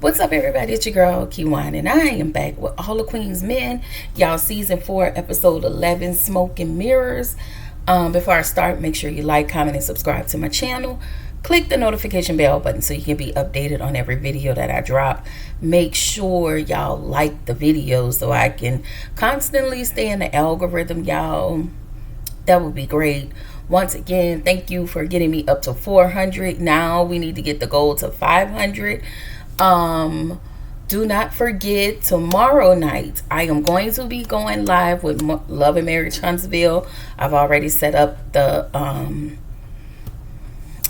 What's up, everybody? It's your girl, Kiwan, and I am back with All the Queen's Men. Y'all, season 4, episode 11, Smoke and Mirrors. Before I start, make sure you like, comment, and subscribe to my channel. Click the notification bell button so you can be updated on every video that I drop. Make sure y'all like the videos so I can constantly stay in the algorithm, y'all. That would be great. Once again, thank you for getting me up to 400. Now we need to get the goal to 500. Do not forget, tomorrow night I am going to be going live with Love and Marriage Huntsville. I've already set up the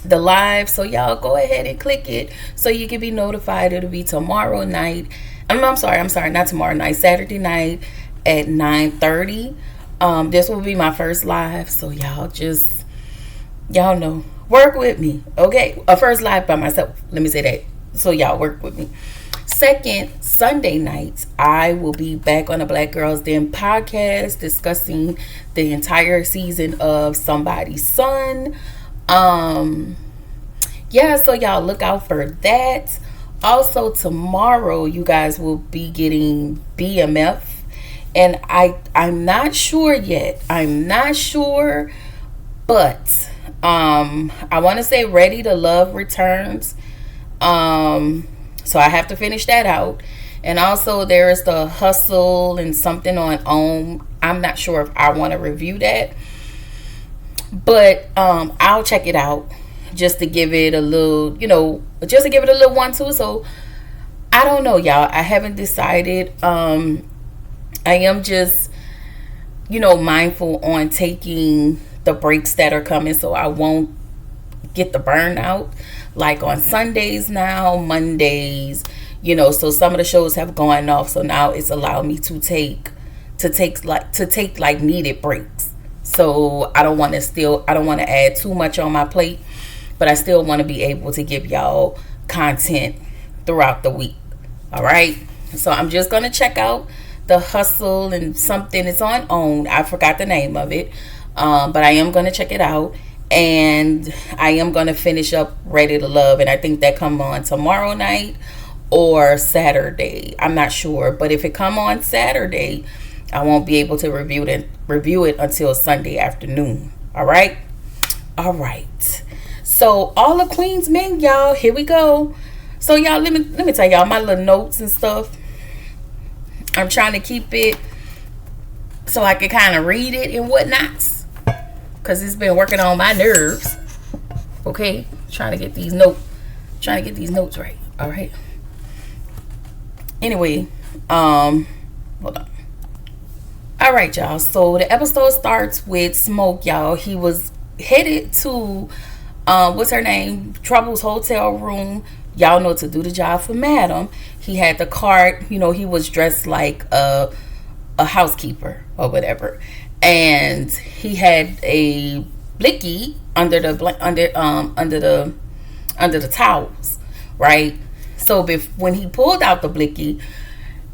live, so y'all go ahead and click it so you can be notified. It'll be tomorrow night. I'm sorry, not tomorrow night, Saturday night at 9:30. This will be my first live, so y'all know, work with me, okay? A first live by myself, let me say that, so y'all work with me. Second Sunday nights, I will be back on the Black Girls Den podcast discussing the entire season of Somebody's Son. So y'all look out for that. Also tomorrow, you guys will be getting BMF, and I'm not sure yet. But I want to say Ready to Love returns. So I have to finish that out. And also there is the Hustle and something on OWN. I'm not sure if I want to review that, but I'll check it out just to give it a little, just to give it a little 1-2. So I don't know, y'all. I haven't decided. I am just, mindful on taking the breaks that are coming so I won't get the burnout. Like on Sundays now, Mondays, so some of the shows have gone off, so now it's allowed me to take needed breaks. So I don't want to add too much on my plate, but I still want to be able to give y'all content throughout the week. All right. So I'm just going to check out the Hustle and something. It's on OWN. I forgot the name of it. But I am going to check it out. And I am going to finish up Ready to Love. And I think that come on tomorrow night or Saturday. I'm not sure. But if it come on Saturday, I won't be able to review it until Sunday afternoon. All right. So all the Queen's Men, y'all, here we go. So y'all, let me tell y'all my little notes and stuff. I'm trying to keep it so I can kind of read it and whatnot, because it's been working on my nerves. Okay, trying to get these notes right. All right. Anyway, hold on. All right, y'all. So the episode starts with Smoke, y'all. He was headed to what's her name? Trouble's hotel room. Y'all know, to do the job for Madam. He had the cart. He was dressed like a housekeeper or whatever. And he had a blicky under the towels, right? So when he pulled out the blicky,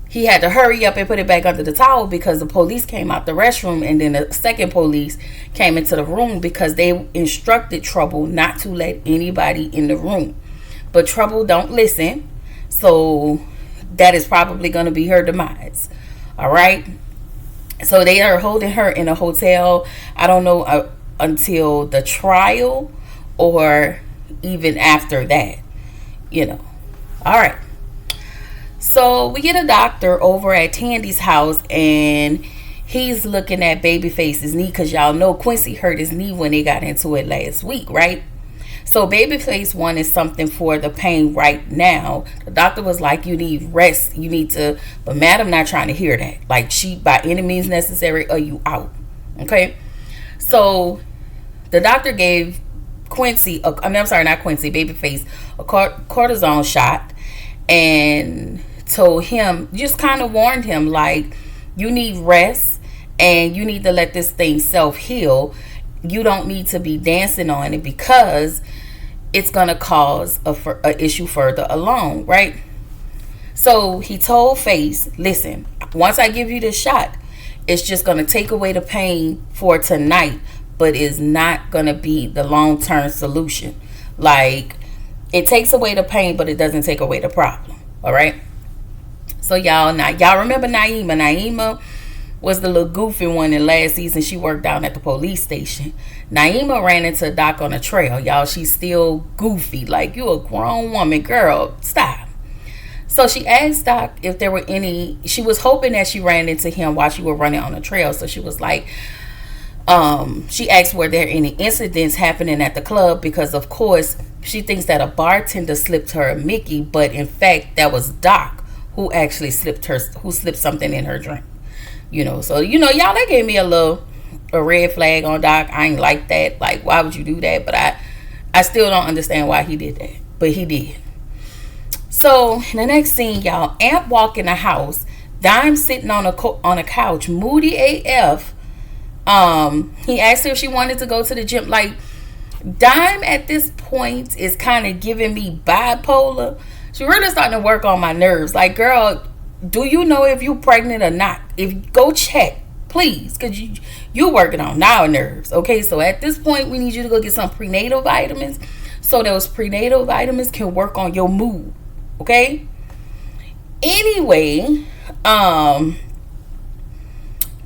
he had to hurry up and put it back under the towel because the police came out the restroom, and then the second police came into the room because they instructed Trouble not to let anybody in the room. But Trouble don't listen, so that is probably going to be her demise. All right. So they are holding her in a hotel. I don't know until the trial or even after that, All right. So we get a doctor over at Tandy's house, and he's looking at Babyface's knee because y'all know Quincy hurt his knee when they got into it last week, right? So Babyface wanted something for the pain right now. The doctor was like, you need rest. But Madam not trying to hear that. Like, she, by any means necessary, or you out. Okay? So the doctor gave Babyface a cortisone shot and told him, just kind of warned him, like, you need rest and you need to let this thing self-heal. You don't need to be dancing on it because it's going to cause a issue further along, right? So he told Face, listen, once I give you this shot, it's just going to take away the pain for tonight, but is not going to be the long-term solution. Like, it takes away the pain, but it doesn't take away the problem. All right. So y'all remember Naima? Naima was the little goofy one in last season. She worked down at the police station. Naima ran into Doc on a trail. Y'all, she's still goofy. Like, you a grown woman, girl. Stop. So she asked Doc if there were any. She was hoping that she ran into him while she was running on the trail. So she was like, she asked were there any incidents happening at the club, because of course she thinks that a bartender slipped her a Mickey, but in fact that was Doc who actually slipped something in her drink. So y'all, that gave me a red flag on Doc. I ain't like that. Like, why would you do that? But I still don't understand why he did that, but he did. So the next scene, y'all, Amp walk in the house. Dime sitting on a couch, moody AF. He asked her if she wanted to go to the gym. Like, Dime at this point is kind of giving me bipolar. She really starting to work on my nerves. Like, girl, do you know if you pregnant or not? If go check, please, because you working on our nerves. Okay, so at this point, we need you to go get some prenatal vitamins, so those prenatal vitamins can work on your mood. Okay. Anyway,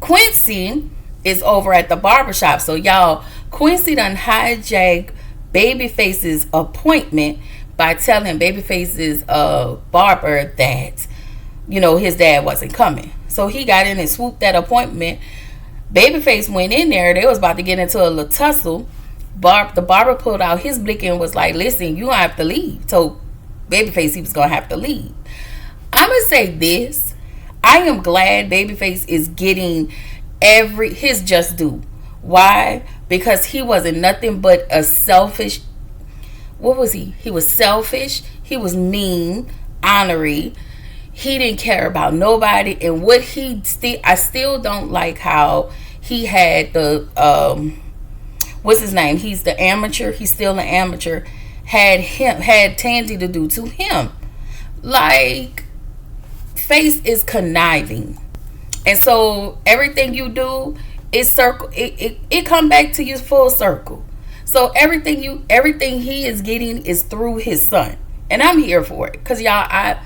Quincy is over at the barbershop. So y'all, Quincy done hijacked Babyface's appointment by telling Babyface's barber that his dad wasn't coming. So he got in and swooped that appointment. Babyface went in there. They was about to get into a little tussle. The barber pulled out his blick and was like, listen, you gonna have to leave. So Babyface, he was gonna have to leave. I'm gonna say this. I am glad Babyface is getting his just due. Why? Because he wasn't nothing but a selfish. What was he? He was selfish. He was mean, ornery. He didn't care about nobody. And what I still don't like how he had the what's his name? He's the amateur. He's still an amateur. Had Tandy to do to him. Like, Face is conniving. And so everything you do is circle. It come back to you full circle. So everything he is getting is through his son. And I'm here for it. Because y'all,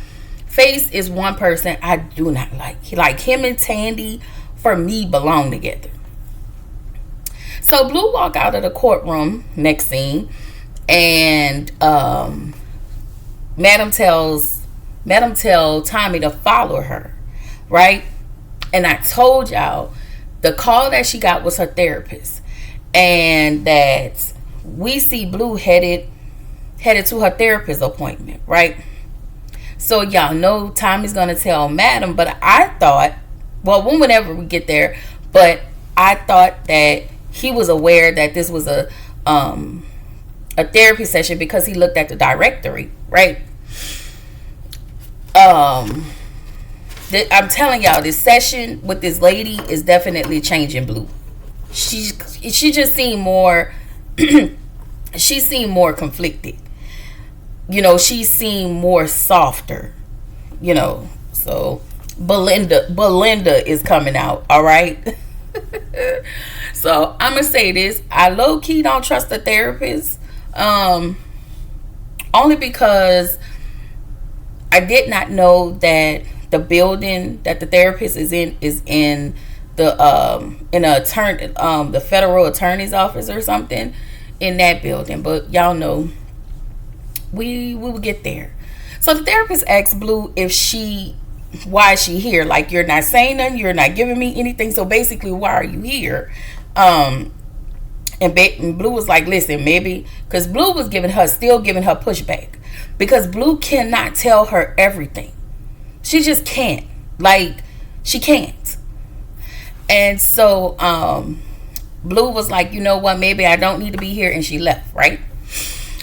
Face is one person I do not like. Like, him and Tandy, for me, belong together. So Blue walk out of the courtroom, next scene, and Madam tell Tommy to follow her, right? And I told y'all the call that she got was her therapist, and that we see Blue headed to her therapist appointment, right? So y'all know Tommy's gonna tell Madam, but I thought, well, whenever we get there, but I thought that he was aware that this was a therapy session because he looked at the directory, right? I'm telling y'all, this session with this lady is definitely changing Blue. She just seemed more she seemed more conflicted. She seemed more softer. So Belinda is coming out, all right? So I'm gonna say this. I low-key don't trust the therapist. Only because I did not know that the building that the therapist is in the federal attorney's office or something in that building. But y'all know we will get there. So the therapist asked Blue why is she here? Like, you're not saying nothing, you're not giving me anything, so basically why are you here? And Blue was like, listen, maybe, because Blue was still giving her pushback, because Blue cannot tell her everything. She just can't. Like, she can't. And so Blue was like, you know what, maybe I don't need to be here, and she left, right?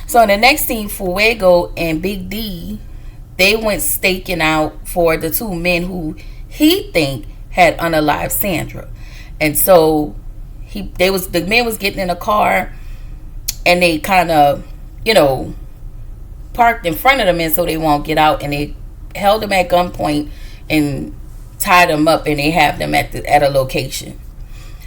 So in the next scene, Fuego and Big D, they went staking out for the two men who he think had unalived Sandra. And so the men was getting in a car, and they kind of, parked in front of the men so they won't get out, and they held them at gunpoint and tied them up, and they have them at a location.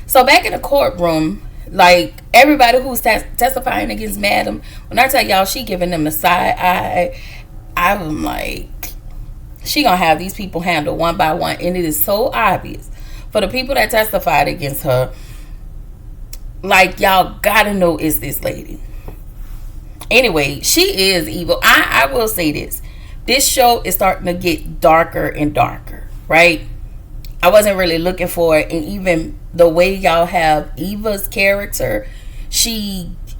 So back in the courtroom, like, everybody who's testifying against Madam, when I tell y'all she giving them the side eye, I'm like, She gonna have these people handled one by one, and it is so obvious for the people that testified against her. Like, y'all gotta know it's this lady. Anyway, she is evil. I will say this show is starting to get darker and darker, right? I wasn't really looking for it, and even the way y'all have Eva's character,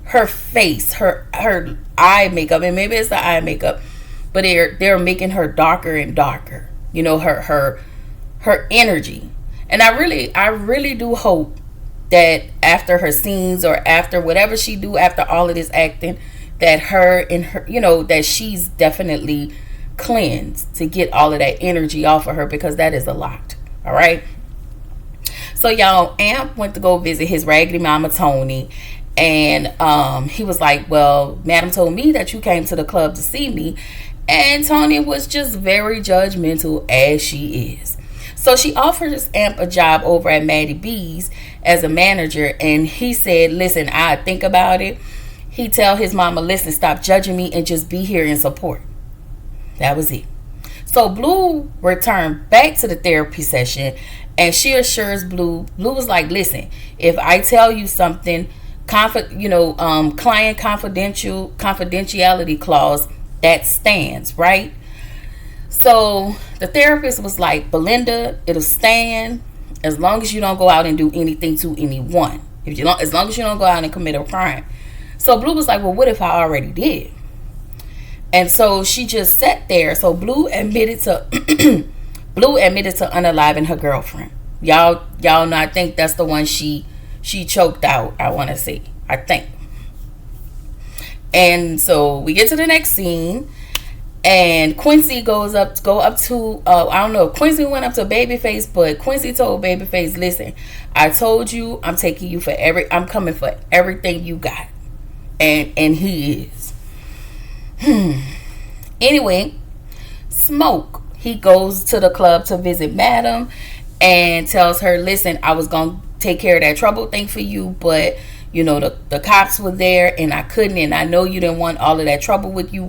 her face, her eye makeup, and maybe it's the eye makeup, but they're making her darker and darker. You know, her energy. And I really do hope that after her scenes, or after whatever she do after all of this acting, that her, you know, that she's definitely cleansed to get all of that energy off of her, because that is a lot. All right. So y'all, Amp went to go visit his raggedy mama Tony, and he was like, well, Madam told me that you came to the club to see me. And Tony was just very judgmental, as she is. So she offers Amp a job over at Maddie B's as a manager, and he said, listen, I think about it. He tell his mama, listen, stop judging me and just be here in support. That was it. So Blue returned back to the therapy session, and she assures Blue was like, listen, if I tell you something, client confidentiality clause, that stands, right? So the therapist was like, Belinda, it'll stand as long as you don't go out and do anything to anyone. As long as you don't go out and commit a crime. So Blue was like, well, what if I already did? And so she just sat there. So Blue admitted to unaliving her girlfriend. Y'all know, I think that's the one she choked out, I want to say. I think. And so we get to the next scene, and Quincy go up to I don't know if Quincy went up to Babyface, but Quincy told Babyface, listen, I told you I'm coming for everything you got. And he is. Anyway, Smoke, he goes to the club to visit Madam and tells her, listen, I was gonna take care of that trouble thing for you, but you know, the cops were there and I couldn't, and I know you didn't want all of that trouble with you.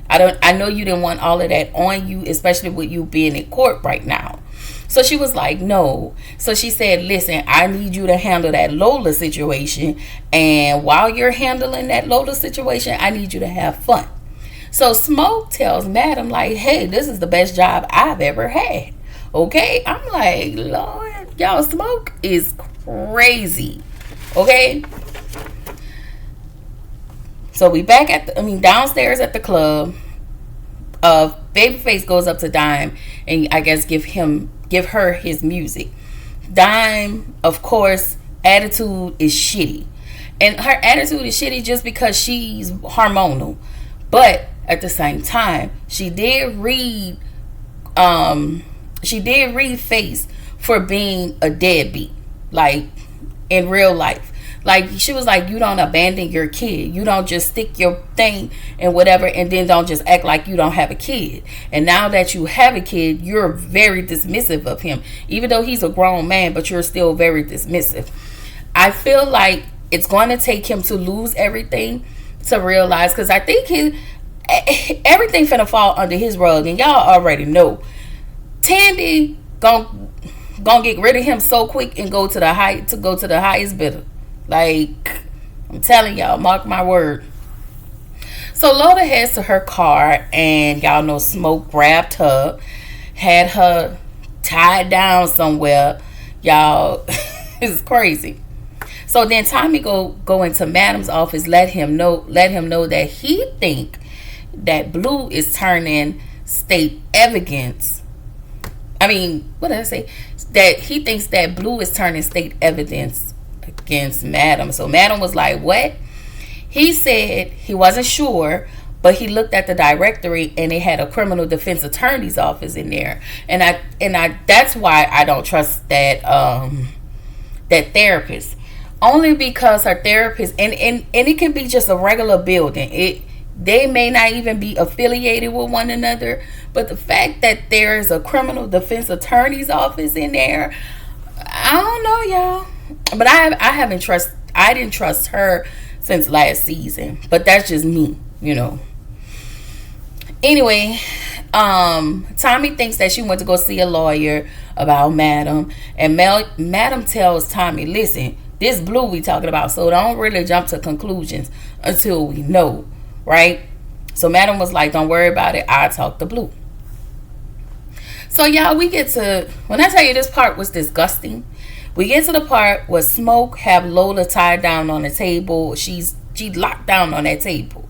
I know you didn't want all of that on you, especially with you being in court right now. So she was like, no. So she said, listen, I need you to handle that Lola situation, and while you're handling that Lola situation, I need you to have fun. So Smoke tells Madam, like, hey, this is the best job I've ever had. Okay? I'm like, Lord, y'all, Smoke is crazy. Okay? So we back downstairs at the club. Babyface goes up to Dime and I guess give her his music. Dime, of course, attitude is shitty. And her attitude is shitty just because she's hormonal. But at the same time, she did read Face for being a deadbeat, like in real life. Like, she was like, you don't abandon your kid. You don't just stick your thing and whatever, and then don't just act like you don't have a kid. And now that you have a kid, you're very dismissive of him. Even though he's a grown man, but you're still very dismissive. I feel like it's going to take him to lose everything to realize, because I think everything finna fall under his rug, and y'all already know. Tandy gonna get rid of him so quick and go to the highest bidder. Like, I'm telling y'all, mark my word. So Lola heads to her car, and y'all know Smoke grabbed her, had her tied down somewhere. Y'all, it's crazy. So then Tommy go into Madam's office, let him know that he think that Blue is turning state evidence. What did I say? That he thinks that Blue is turning state evidence against Madam. So Madam was like, what? He said he wasn't sure, but he looked at the directory and it had a criminal defense attorney's office in there. And I that's why I don't trust that therapist. Only because her therapist, and it can be just a regular building. They may not even be affiliated with one another, but the fact that there is a criminal defense attorney's office in there, I don't know, y'all. But I didn't trust her since last season. But that's just me, you know. Anyway, Tommy thinks that she went to go see a lawyer about Madam, and Madam tells Tommy, listen, this Blue we talking about, so don't really jump to conclusions until we know, right? So Madam was like, don't worry about it, I'll talk to Blue. So y'all, we get to, when I tell you this part was disgusting, we get to the part where Smoke have Lola tied down on the table. She's locked down on that table.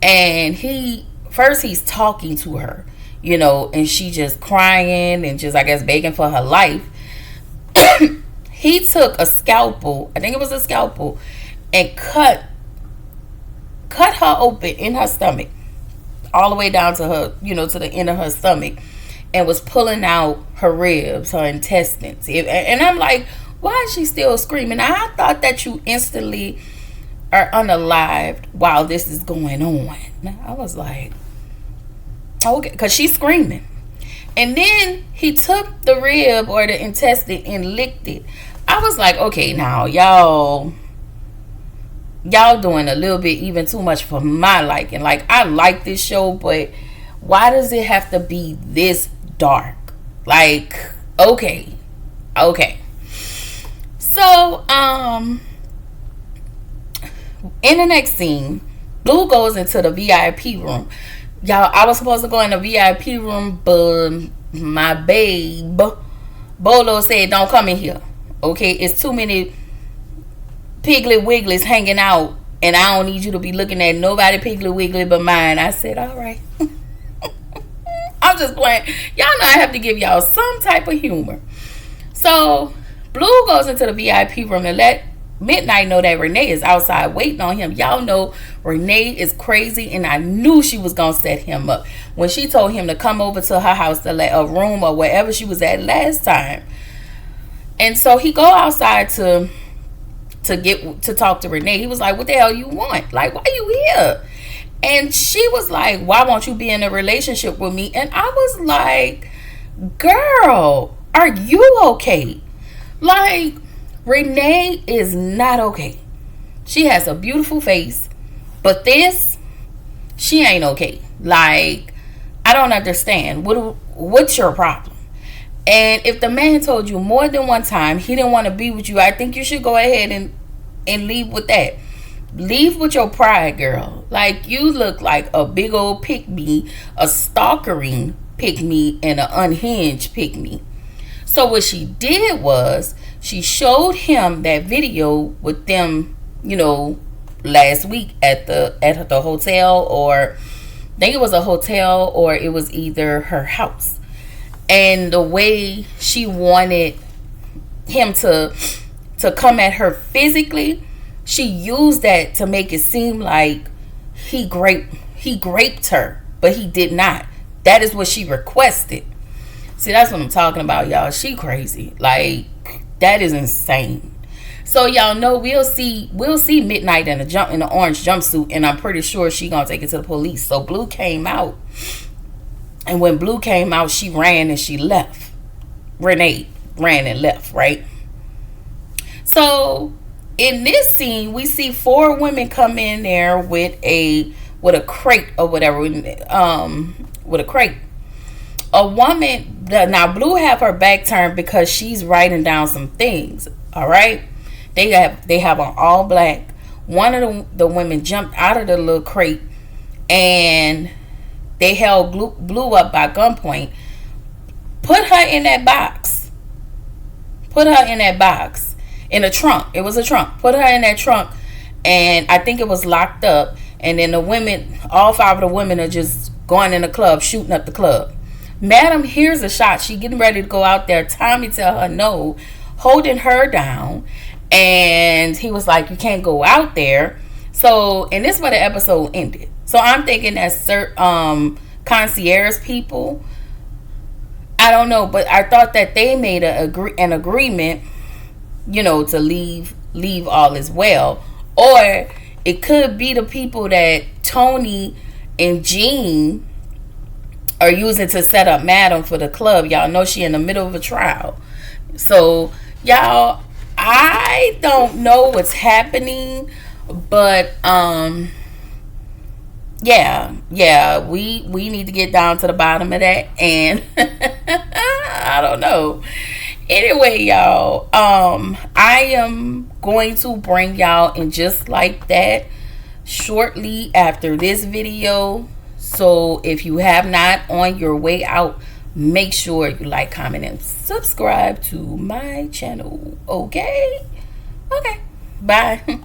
And he's talking to her, you know, and she just crying and just, I guess, begging for her life. He took a scalpel, I think it was a scalpel, and cut her open in her stomach, all the way down to her, you know, to the end of her stomach, and was pulling out her ribs, her intestines. And I'm like, why is she still screaming? I thought that you instantly are unalived while this is going on. I was like, okay, because she's screaming. And then he took the rib or the intestine and licked it. I was like, okay, now y'all doing a little bit even too much for my liking. Like, I like this show, but why does it have to be this dark? Like, okay. So, in the next scene, Blue goes into the VIP room. Y'all, I was supposed to go in the VIP room, but my babe, Bolo, said, don't come in here. Okay, it's too many Piggly Wigglies hanging out, and I don't need you to be looking at nobody Piggly Wiggly but mine. I said, all right. I'm just playing. Y'all know I have to give y'all some type of humor. So, Blue goes into the VIP room and let Midnight know that Renee is outside waiting on him. Y'all know Renee is crazy, and I knew she was going to set him up when she told him to come over to her house to let a room or wherever she was at last time. And so he go outside to talk to Renee. He was like, what the hell you want? Like, why you here? And she was like, why won't you be in a relationship with me? And I was like, girl, are you okay? Like, Renee is not okay. She has a beautiful face, but she ain't okay. Like, I don't understand. What's your problem? And if the man told you more than one time he didn't want to be with you, I think you should go ahead and leave with that. Leave with your pride, girl. Like, you look like a big old pick-me, a stalkering pick-me, and an unhinged pick-me. So what she did was she showed him that video with them, you know, last week at the hotel, or I think it was a hotel, or it was either her house. And the way she wanted him to come at her physically, she used that to make it seem like he raped her, but he did not. That is what she requested. See, that's what I'm talking about, y'all. She crazy. Like, that is insane. So y'all know we'll see Midnight in the orange jumpsuit, and I'm pretty sure she gonna take it to the police. So Blue came out, and when Blue came out, she ran and she left. Renee ran and left, right? So in this scene, we see 4 women come in there with a crate or whatever, with a crate. A woman, now Blue have her back turned because she's writing down some things. All right, they have on all black. One of the women jumped out of the little crate, and they held Blue up by gunpoint. Put her in that box. In a trunk. It was a trunk. Put her in that trunk, and I think it was locked up. And then the women, all 5 of the women, are just going in the club, shooting up the club. Madam hears a shot. She getting ready to go out there. Tommy tell her no, holding her down. And he was like, you can't go out there. So, and this is where the episode ended. So I'm thinking that certain concierge people, I don't know, but I thought that they made an agreement, you know, to leave all as well. Or it could be the people that Tony and Jean are using to set up Madam for the club. Y'all know she in the middle of a trial. So, y'all, I don't know what's happening, but yeah, we need to get down to the bottom of that. And I don't know. Anyway, y'all, I am going to bring y'all in just like that shortly after this video. So if you have not, on your way out, make sure you like, comment, and subscribe to my channel. Okay, bye.